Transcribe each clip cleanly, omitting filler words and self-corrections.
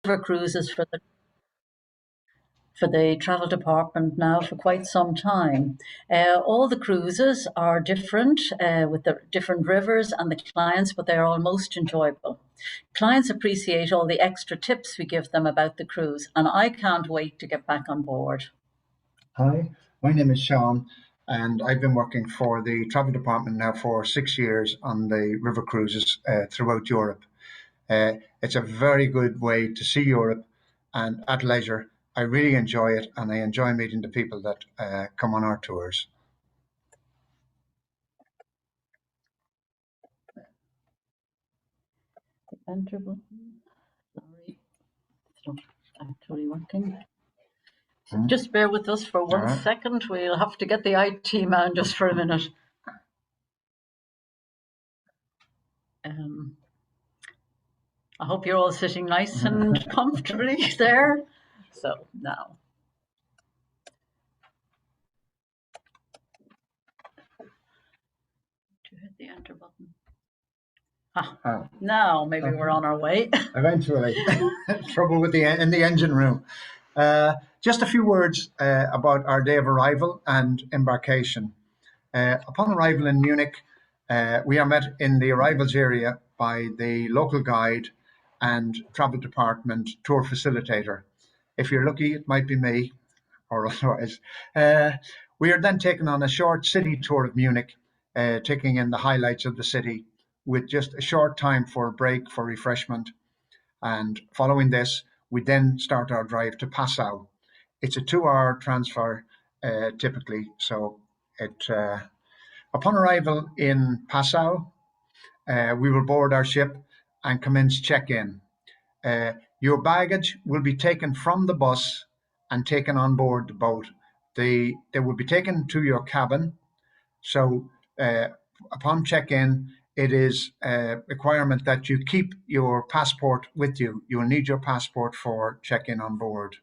river cruises for the travel department now for quite some time. All the cruises are different with the different rivers and the clients, but they're all most enjoyable. Clients appreciate all the extra tips we give them about the cruise, and I can't wait to get back on board. Hi, my name is Sean, and I've been working for the travel department now for 6 years on the river cruises throughout Europe. It's a very good way to see Europe and at leisure. I really enjoy it, and I enjoy meeting the people that come on our tours. Enter button. Sorry, it's not actually working. Just bear with us for one second. We'll have to get the IT man just for a minute. I hope you're all sitting nice and comfortably there. So now. To hit the enter button. Now maybe we're on our way. Eventually. Trouble with in the engine room. Just a few words about our day of arrival and embarkation. Upon arrival in Munich, we are met in the arrivals area by the local guide and travel department tour facilitator. If you're lucky, it might be me, or otherwise. We are then taken on a short city tour of Munich, taking in the highlights of the city, with just a short time for a break for refreshment. And following this, we then start our drive to Passau. It's a 2-hour transfer, typically. So upon arrival in Passau, we will board our ship and commence check-in. Your baggage will be taken from the bus and taken on board the boat. They will be taken to your cabin. So upon check-in, it is a requirement that you keep your passport with you. You will need your passport for check-in on board.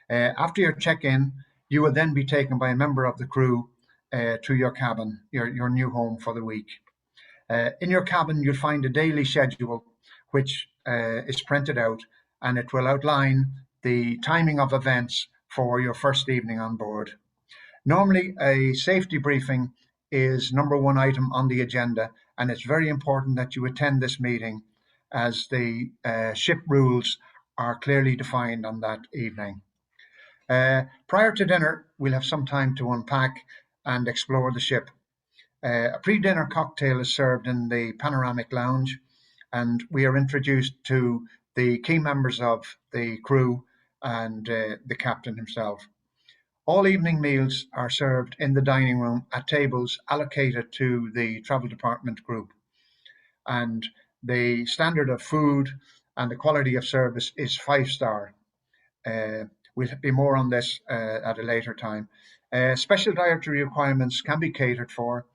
After your check-in, you will then be taken by a member of the crew to your cabin, your new home for the week. In your cabin, you'll find a daily schedule, which is printed out, and it will outline the timing of events for your first evening on board. Normally, a safety briefing is number one item on the agenda, and it's very important that you attend this meeting as the ship rules are clearly defined on that evening. Prior to dinner, we'll have some time to unpack and explore the ship. A pre-dinner cocktail is served in the panoramic lounge, and we are introduced to the key members of the crew and the captain himself. All evening meals are served in the dining room at tables allocated to the travel department group. And the standard of food and the quality of service is 5-star. We'll be more on this at a later time. Special dietary requirements can be catered for.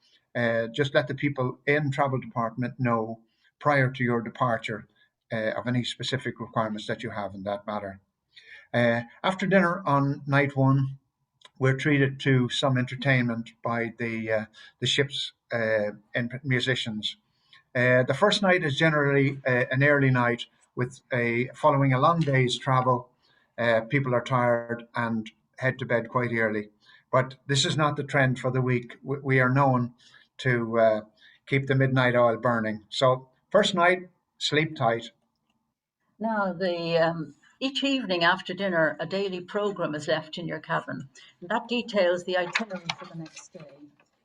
Just let the people in travel department know prior to your departure of any specific requirements that you have in that matter. After dinner on night one, we're treated to some entertainment by the ship's musicians. The first night is generally an early night with following a long day's travel. People are tired and head to bed quite early. But this is not the trend for the week. We are known to keep the midnight oil burning. So first night, sleep tight. Now, each evening after dinner, a daily program is left in your cabin. And that details the itinerary for the next day.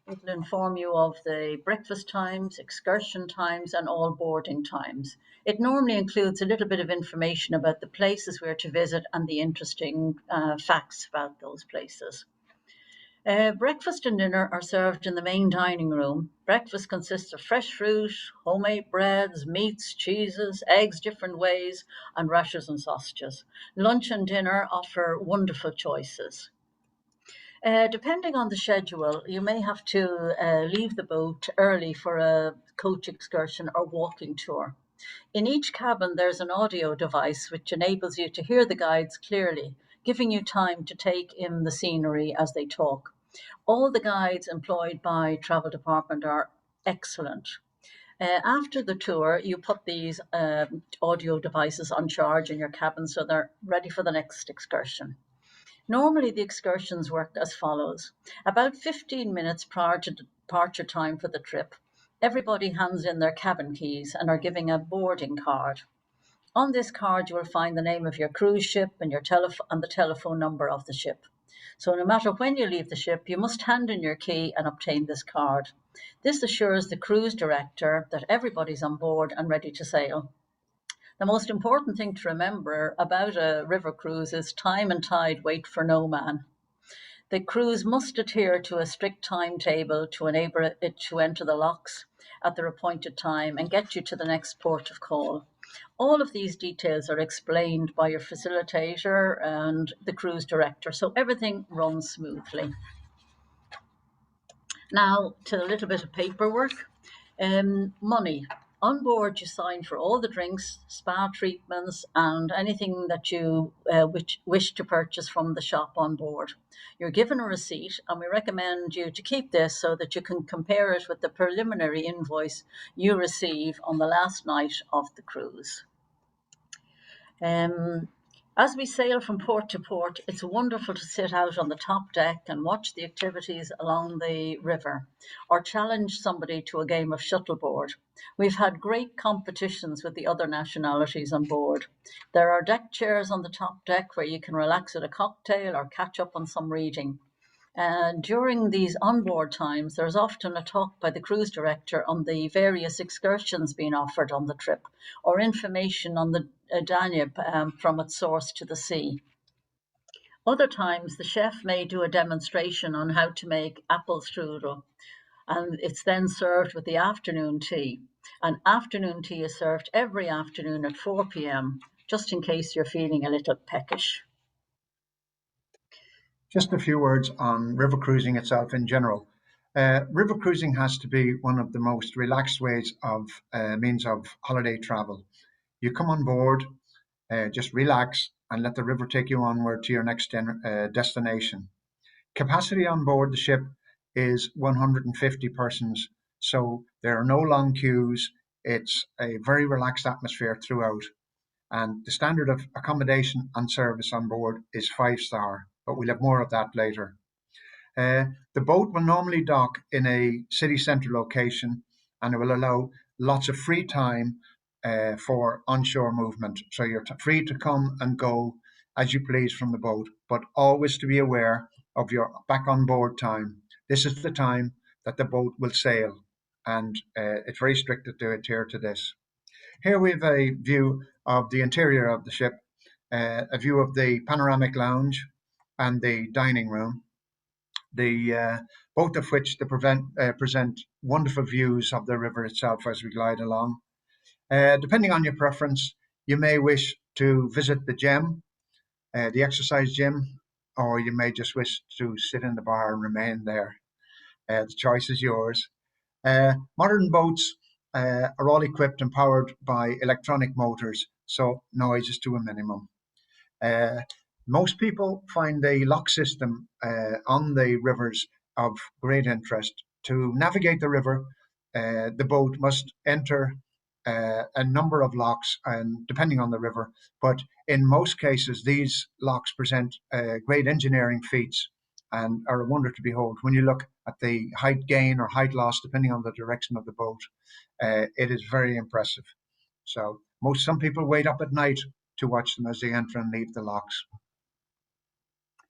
It will inform you of the breakfast times, excursion times, and all boarding times. It normally includes a little bit of information about the places we're to visit and the interesting facts about those places. Breakfast and dinner are served in the main dining room. Breakfast consists of fresh fruit, homemade breads, meats, cheeses, eggs different ways, and rashers and sausages. Lunch and dinner offer wonderful choices. Depending on the schedule, you may have to leave the boat early for a coach excursion or walking tour. In each cabin, there's an audio device which enables you to hear the guides clearly, giving you time to take in the scenery as they talk. All the guides employed by travel department are excellent. After the tour, you put these audio devices on charge in your cabin so they're ready for the next excursion. Normally, the excursions work as follows. About 15 minutes prior to departure time for the trip, everybody hands in their cabin keys and are given a boarding card. On this card, you will find the name of your cruise ship and and the telephone number of the ship. So no matter when you leave the ship, you must hand in your key and obtain this card. This assures the cruise director that everybody's on board and ready to sail. The most important thing to remember about a river cruise is time and tide wait for no man. The cruise must adhere to a strict timetable to enable it to enter the locks at their appointed time and get you to the next port of call. All of these details are explained by your facilitator and the cruise director, so everything runs smoothly. Now to a little bit of paperwork. Money. On board, you sign for all the drinks, spa treatments, and anything that you wish to purchase from the shop on board. You're given a receipt, and we recommend you to keep this so that you can compare it with the preliminary invoice you receive on the last night of the cruise. As we sail from port to port, it's wonderful to sit out on the top deck and watch the activities along the river, or challenge somebody to a game of shuttleboard. We've had great competitions with the other nationalities on board. There are deck chairs on the top deck where you can relax with a cocktail or catch up on some reading. During these onboard times, there's often a talk by the cruise director on the various excursions being offered on the trip, or information on the Danube from its source to the sea. Other times, the chef may do a demonstration on how to make apple strudel, and it's then served with the afternoon tea. And afternoon tea is served every afternoon at 4 p.m., just in case you're feeling a little peckish. Just a few words on river cruising itself in general. River cruising has to be one of the most relaxed ways of means of holiday travel. You come on board, just relax and let the river take you onward to your next destination. Capacity on board the ship is 150 persons, so there are no long queues. It's a very relaxed atmosphere throughout. And the standard of accommodation and service on board is 5-star, but we'll have more of that later. The boat will normally dock in a city centre location, and it will allow lots of free time for onshore movement. So you're free to come and go as you please from the boat, but always to be aware of your back on board time. This is the time that the boat will sail, and it's very strict to adhere to this. Here we have a view of the interior of the ship, a view of the panoramic lounge and the dining room, both of which present wonderful views of the river itself as we glide along. Depending on your preference, you may wish to visit the gym, the exercise gym, or you may just wish to sit in the bar and remain there. The choice is yours. Modern boats are all equipped and powered by electronic motors, so noise is to a minimum. Most people find the lock system on the rivers of great interest. To navigate the river, the boat must enter a number of locks, and depending on the river, but in most cases, these locks present great engineering feats and are a wonder to behold. When you look at the height gain or height loss, depending on the direction of the boat, it is very impressive. So some people wait up at night to watch them as they enter and leave the locks.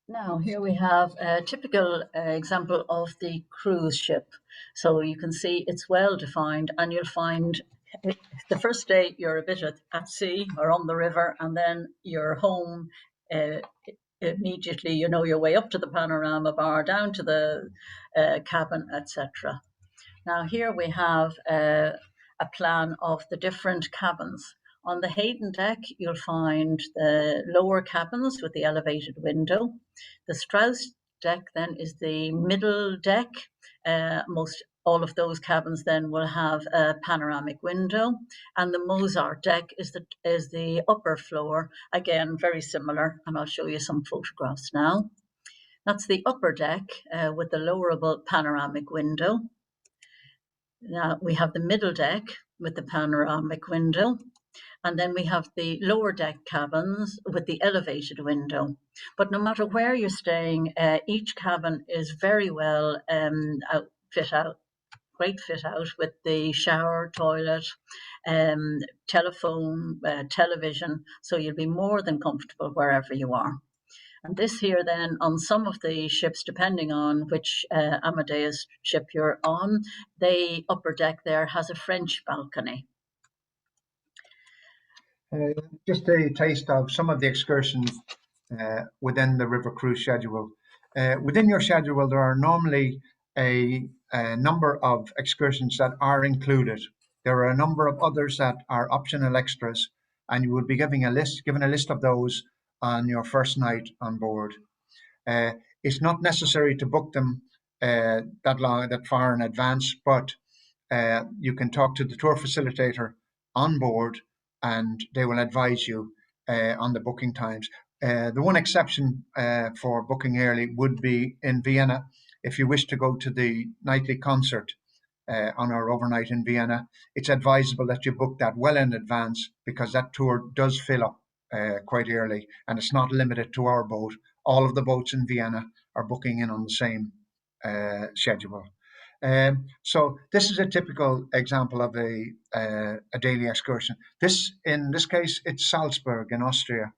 Now, here we have a typical example of the cruise ship. So you can see it's well defined, and you'll find the first day you're a bit at sea or on the river, and then you're home immediately. You know your way up to the panorama bar, down to the cabin, etc. Now, here we have a plan of the different cabins. On the Hayden deck, you'll find the lower cabins with the elevated window. The Strauss deck then is the middle deck. All of those cabins then will have a panoramic window, and the Mozart deck is the upper floor. Again, very similar, and I'll show you some photographs now. That's the upper deck with the lowerable panoramic window. Now we have the middle deck with the panoramic window, and then we have the lower deck cabins with the elevated window. But no matter where you're staying, each cabin is very well fit out, great fit out with the shower, toilet, telephone, television. So you'll be more than comfortable wherever you are. And this here, then, on some of the ships, depending on which Amadeus ship you're on, the upper deck there has a French balcony. Just a taste of some of the excursions within the river cruise schedule. Within your schedule, there are normally a number of excursions that are included. There are a number of others that are optional extras, and you will be given a list of those on your first night on board. It's not necessary to book them that far in advance, but you can talk to the tour facilitator on board, and they will advise you on the booking times. The one exception for booking early would be in Vienna. If you wish to go to the nightly concert on our overnight in Vienna, it's advisable that you book that well in advance, because that tour does fill up quite early, and it's not limited to our boat. All of the boats in Vienna are booking in on the same schedule. So this is a typical example of a daily excursion. In this case, it's Salzburg in Austria,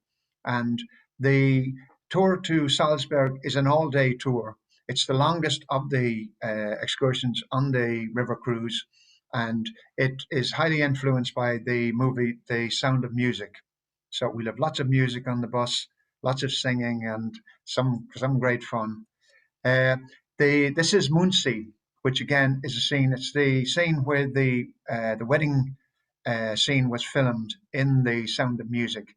and the tour to Salzburg is an all-day tour. It's the longest of the excursions on the river cruise, and it is highly influenced by the movie The Sound of Music. So we'll have lots of music on the bus, lots of singing, and some great fun. This is Muncie, which again is a scene. It's the scene where the wedding scene was filmed in The Sound of Music.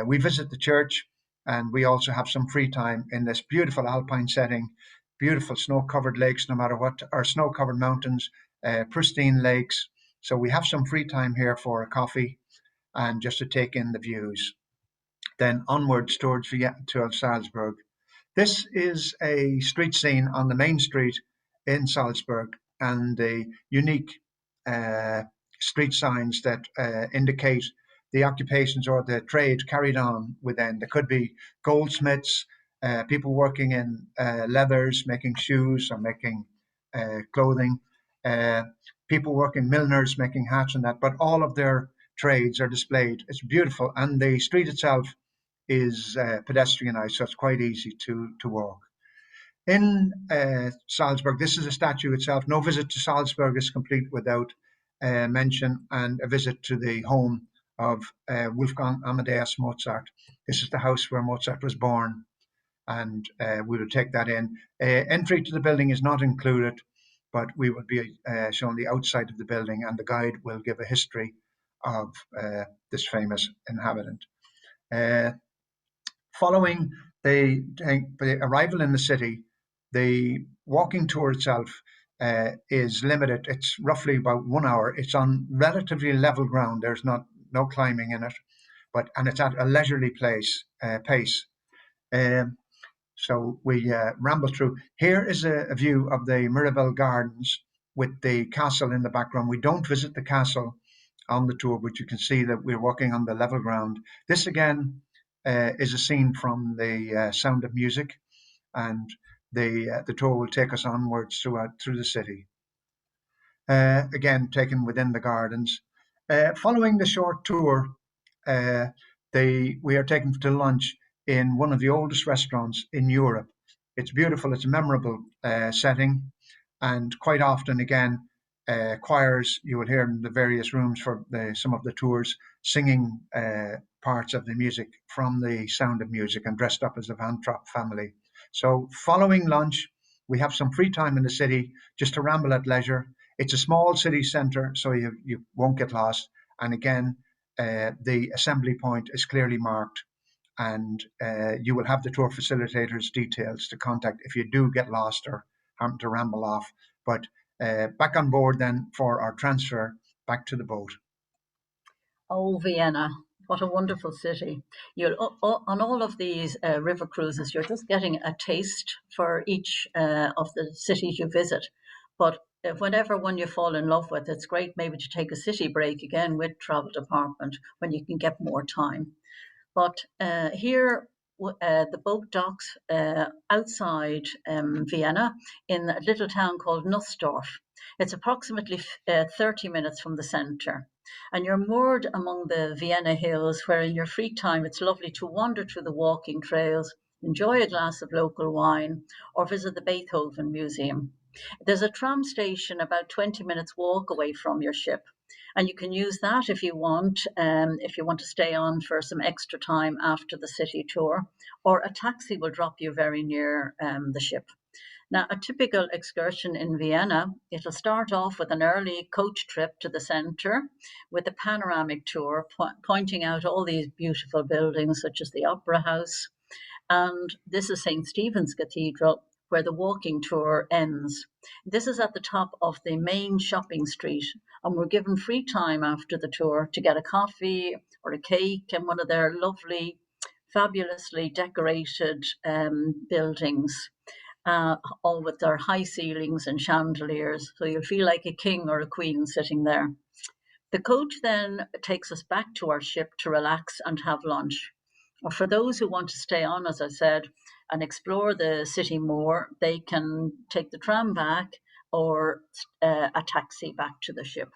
We visit the church, and we also have some free time in this beautiful alpine setting, beautiful snow-covered lakes, no matter what, or snow-covered mountains, pristine lakes. So we have some free time here for a coffee and just to take in the views. Then onwards towards Salzburg. This is a street scene on the main street in Salzburg, and the unique street signs that indicate the occupations or the trade carried on within. There could be goldsmiths, people working in leathers, making shoes or making clothing, people working, milliners making hats and that, but all of their trades are displayed. It's beautiful, and the street itself is pedestrianised, so it's quite easy to walk. In Salzburg, this is a statue itself. No visit to Salzburg is complete without mention and a visit to the home of Wolfgang Amadeus Mozart. This is the house where Mozart was born, and we will take that in. Entry to the building is not included, but we will be shown the outside of the building, and the guide will give a history of this famous inhabitant. Following the arrival in the city, the walking tour itself is limited. It's roughly about 1 hour. It's on relatively level ground. There's no climbing in it, and it's at a leisurely pace. So we ramble through. Here is a view of the Mirabel Gardens with the castle in the background. We don't visit the castle on the tour, but you can see that we're walking on the level ground. This again is a scene from The Sound of Music, and the tour will take us onwards through the city. Again, taken within the gardens. Following the short tour, we are taken to lunch in one of the oldest restaurants in Europe. It's beautiful. It's a memorable setting, and quite often, again, choirs you will hear in the various rooms for some of the tours singing parts of the music from The Sound of Music and dressed up as the Van Trop family. So following lunch, we have some free time in the city just to ramble at leisure. It's a small city centre, so you won't get lost. And again, the assembly point is clearly marked, and you will have the tour facilitator's details to contact if you do get lost or happen to ramble off. But back on board then for our transfer back to the boat. Oh, Vienna. What a wonderful city. On all of these river cruises, you're just getting a taste for each of the cities you visit. But whatever one you fall in love with, it's great maybe to take a city break again with travel department when you can get more time. But here, the boat docks outside Vienna in a little town called Nussdorf. It's approximately 30 minutes from the centre. And you're moored among the Vienna hills, where in your free time it's lovely to wander through the walking trails, enjoy a glass of local wine, or visit the Beethoven Museum. There's a tram station about 20 minutes walk away from your ship, and you can use that if you want to stay on for some extra time after the city tour, or a taxi will drop you very near the ship. Now, a typical excursion in Vienna, it'll start off with an early coach trip to the centre with a panoramic tour pointing out all these beautiful buildings such as the Opera House, and this is St. Stephen's Cathedral, where the walking tour ends. This is at the top of the main shopping street, and we're given free time after the tour to get a coffee or a cake in one of their lovely, fabulously decorated buildings, all with their high ceilings and chandeliers, so you'll feel like a king or a queen sitting there. The coach then takes us back to our ship to relax and have lunch. Or for those who want to stay on, as I said, and explore the city more, they can take the tram back or a taxi back to the ship.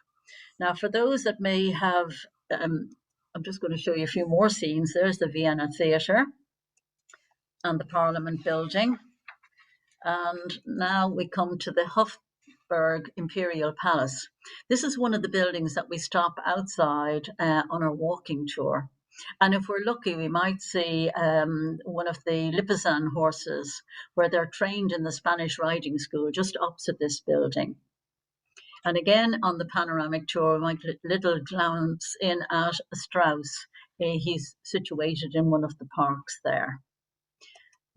Now, for those that may have, I'm just going to show you a few more scenes. There's the Vienna Theatre and the Parliament Building. And now we come to the Hofburg Imperial Palace. This is one of the buildings that we stop outside on our walking tour. And if we're lucky, we might see one of the Lipizan horses, where they're trained in the Spanish riding school just opposite this building. And again, on the panoramic tour, we might little glance in at Strauss. He's situated in one of the parks there.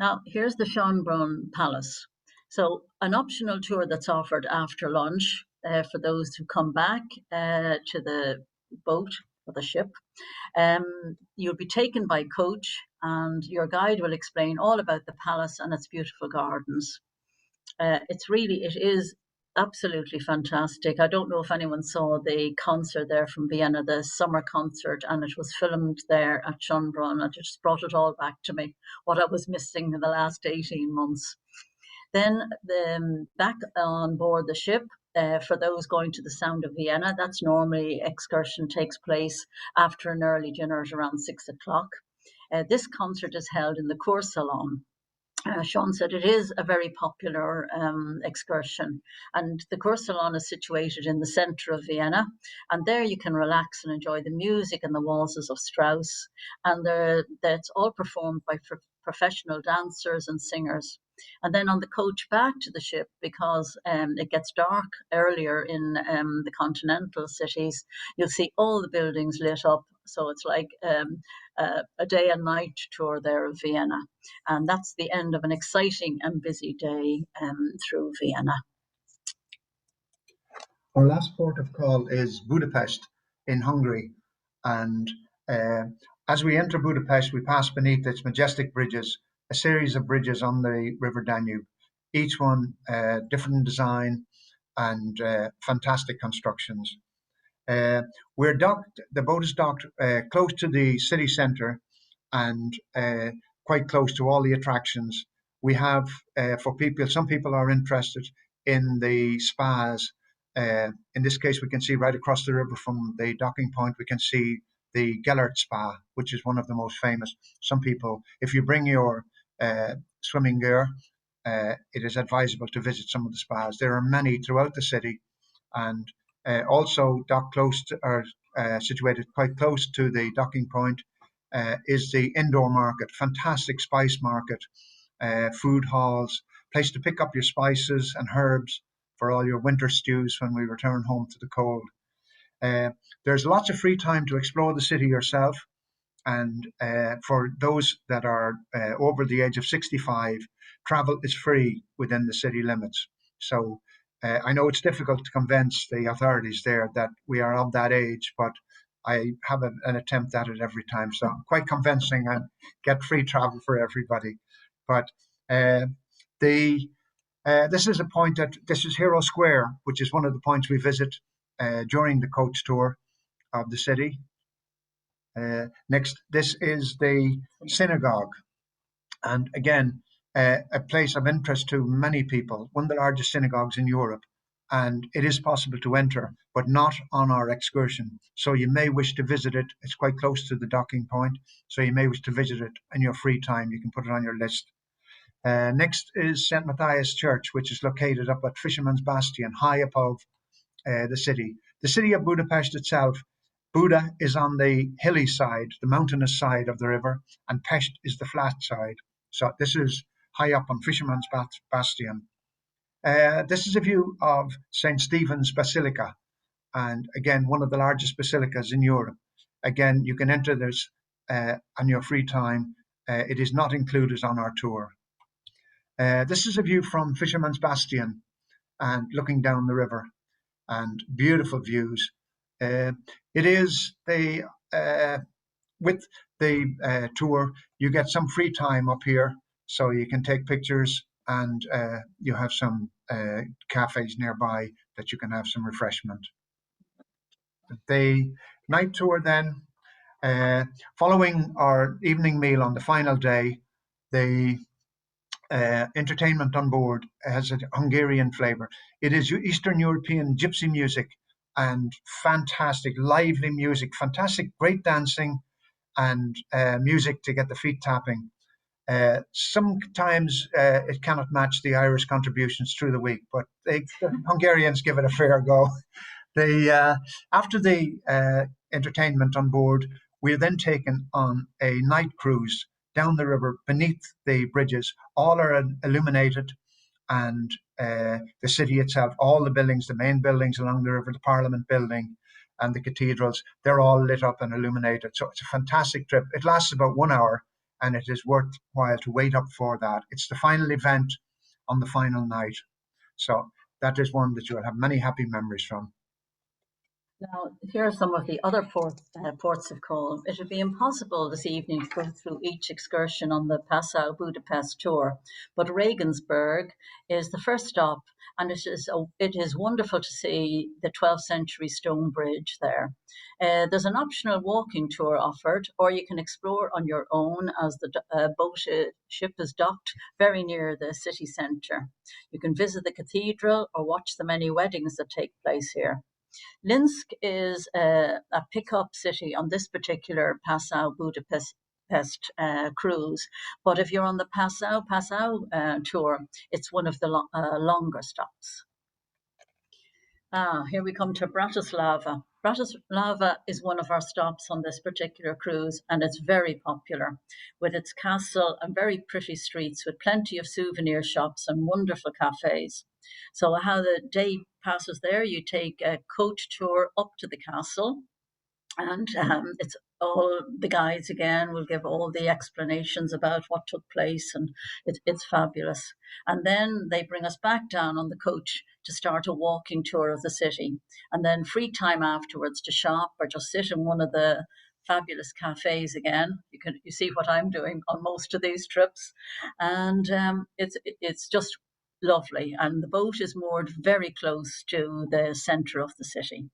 Now, here's the Schönbrunn Palace. So an optional tour that's offered after lunch for those who come back to the boat or the ship. You'll be taken by coach, and your guide will explain all about the palace and its beautiful gardens. It is absolutely fantastic. I don't know if anyone saw the concert there from Vienna, the summer concert, and it was filmed there at Schönbrunn. It just brought it all back to me, what I was missing in the last 18 months. Then back on board the ship, for those going to the Sound of Vienna, that's normally excursion takes place after an early dinner at around 6 o'clock. This concert is held in the Kursalon. Sean said it is a very popular excursion, and the Kursalon is situated in the centre of Vienna, and there you can relax and enjoy the music and the waltzes of Strauss, and that's all performed by professional dancers and singers. And then on the coach back to the ship, because it gets dark earlier in the continental cities, you'll see all the buildings lit up. So it's like a day and night tour there of Vienna. And that's the end of an exciting and busy day through Vienna. Our last port of call is Budapest in Hungary. And as we enter Budapest, we pass beneath its majestic bridges, a series of bridges on the River Danube, each one different in design and fantastic constructions. We're docked, the boat is docked close to the city centre and quite close to all the attractions. We have, for people, some people are interested in the spas. In this case, we can see right across the river from the docking point, we can see the Gellert Spa, which is one of the most famous. Some people, if you bring your swimming gear, it is advisable to visit some of the spas. There are many throughout the city, and also docked close to, or situated quite close to the docking point is the indoor market, fantastic spice market, food halls, place to pick up your spices and herbs for all your winter stews when we return home to the cold. There's lots of free time to explore the city yourself, and for those that are over the age of 65, travel is free within the city limits. So I know it's difficult to convince the authorities there that we are of that age, but I have an attempt at it every time. So I'm quite convincing and get free travel for everybody. But the This is a point this is Hero Square, which is one of the points we visit during the coach tour of the city. Next, this is the synagogue, and again, a place of interest to many people, one of the largest synagogues in Europe, and it is possible to enter, but not on our excursion. So you may wish to visit it. It's quite close to the docking point, so you may wish to visit it in your free time. You can put it on your list. Next is St. Matthias Church, which is located up at Fisherman's Bastion, high above the city. The city of Budapest itself, Buda is on the hilly side, the mountainous side of the river, and Pest is the flat side. So this is high up on Fisherman's Bastion. This is a view of St. Stephen's Basilica, and again, one of the largest basilicas in Europe. Again, you can enter this on your free time. It is not included on our tour. This is a view from Fisherman's Bastion and looking down the river, and beautiful views. It is the with the tour, you get some free time up here, so you can take pictures, and you have some cafes nearby that you can have some refreshment. The night tour then, following our evening meal on the final day, the entertainment on board has a Hungarian flavor. It is Eastern European gypsy music and fantastic, lively music, fantastic, great dancing, and music to get the feet tapping. Sometimes it cannot match the Irish contributions through the week, but the Hungarians give it a fair go. After the entertainment on board, we're then taken on a night cruise down the river beneath the bridges. All are illuminated, and the city itself, all the buildings, the main buildings along the river, the Parliament building and the cathedrals, they're all lit up and illuminated. So it's a fantastic trip. It lasts about 1 hour, and it is worthwhile to wait up for that. It's the final event on the final night. So that is one that you will have many happy memories from. Now, here are some of the other ports of call. It would be impossible this evening to go through each excursion on the Passau Budapest tour, but Regensburg is the first stop, and it is wonderful to see the 12th century stone bridge there. There's an optional walking tour offered, or you can explore on your own as the ship is docked very near the city centre. You can visit the cathedral or watch the many weddings that take place here. Linsk is a pickup city on this particular Passau Budapest cruise, but if you're on the Passau tour, it's one of the longer stops. Here we come to Bratislava. Bratislava is one of our stops on this particular cruise, and it's very popular with its castle and very pretty streets with plenty of souvenir shops and wonderful cafes. So how the day passes there, you take a coach tour up to the castle, and it's all the guides again will give all the explanations about what took place, and it's fabulous. And then they bring us back down on the coach to start a walking tour of the city, and then free time afterwards to shop or just sit in one of the fabulous cafes again. You see what I'm doing on most of these trips, and it's just lovely. And the boat is moored very close to the centre of the city.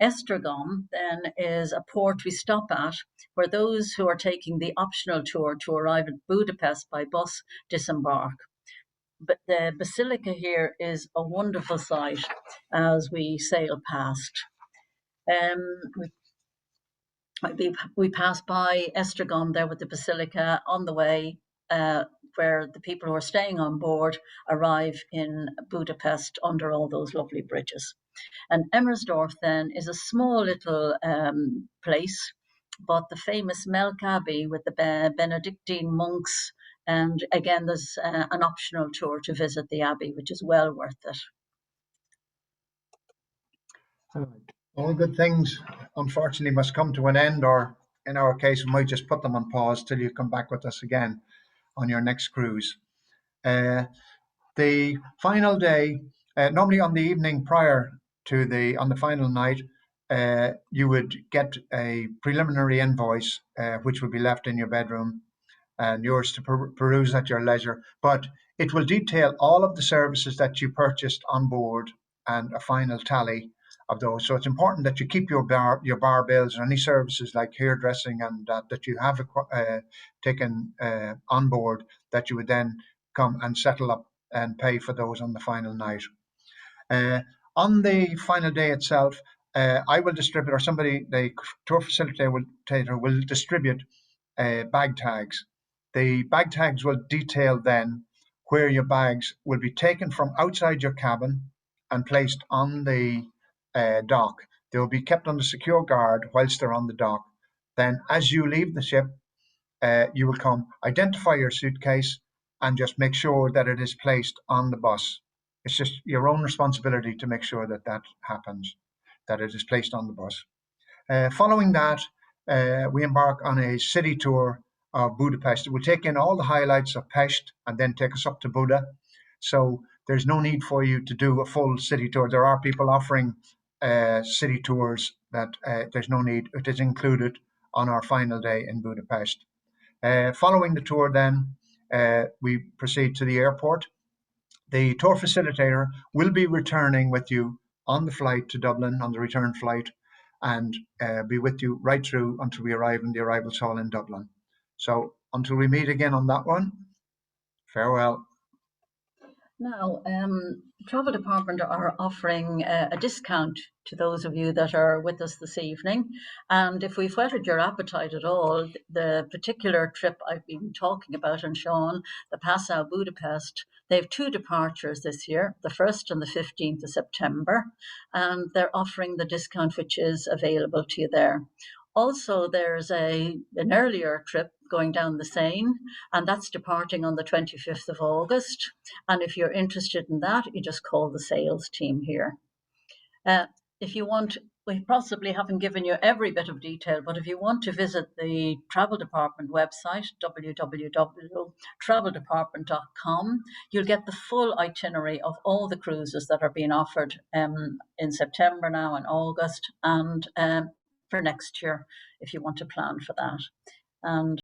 Esztergom then is a port we stop at, where those who are taking the optional tour to arrive at Budapest by bus disembark. But the basilica here is a wonderful sight as we sail past. We pass by Esztergom there with the basilica on the way, where the people who are staying on board arrive in Budapest under all those lovely bridges. And Emmersdorf then is a small little place, but the famous Melk Abbey with the Benedictine monks, and again there's an optional tour to visit the abbey, which is well worth it. All good things, unfortunately, must come to an end, or in our case, we might just put them on pause till you come back with us again on your next cruise. The final day, normally on the evening prior to on the final night, you would get a preliminary invoice, which would be left in your bedroom, and yours to peruse at your leisure. But it will detail all of the services that you purchased on board and a final tally of those. So it's important that you keep your bar bills or any services like hairdressing and that you have taken on board, that you would then come and settle up and pay for those on the final night. On the final day itself, I will distribute, or somebody, the tour facilitator will distribute bag tags. The bag tags will detail then where your bags will be taken from outside your cabin and placed on the dock. They will be kept under secure guard whilst they're on the dock. Then as you leave the ship, you will come, identify your suitcase, and just make sure that it is placed on the bus. It's just your own responsibility to make sure that that happens, that it is placed on the bus. Following that, we embark on a city tour of Budapest. It will take in all the highlights of Pest and then take us up to Buda. So there's no need for you to do a full city tour. There are people offering city tours that there's no need. It is included on our final day in Budapest. Following the tour then, we proceed to the airport. The tour facilitator will be returning with you on the flight to Dublin, on the return flight, and be with you right through until we arrive in the arrivals hall in Dublin. So until we meet again on that one, farewell. Now, Travel Department are offering a discount to those of you that are with us this evening. And if we've whetted your appetite at all, the particular trip I've been talking about and shown, the Passau Budapest, they have 2 departures this year, the 1st and the 15th of September, and they're offering the discount which is available to you there. Also, there's an earlier trip going down the Seine, and that's departing on the 25th of August. And if you're interested in that, you just call the sales team here. If you want, we possibly haven't given you every bit of detail, but if you want to visit the Travel Department website, www.traveldepartment.com, you'll get the full itinerary of all the cruises that are being offered in September now and August, and for next year, if you want to plan for that. And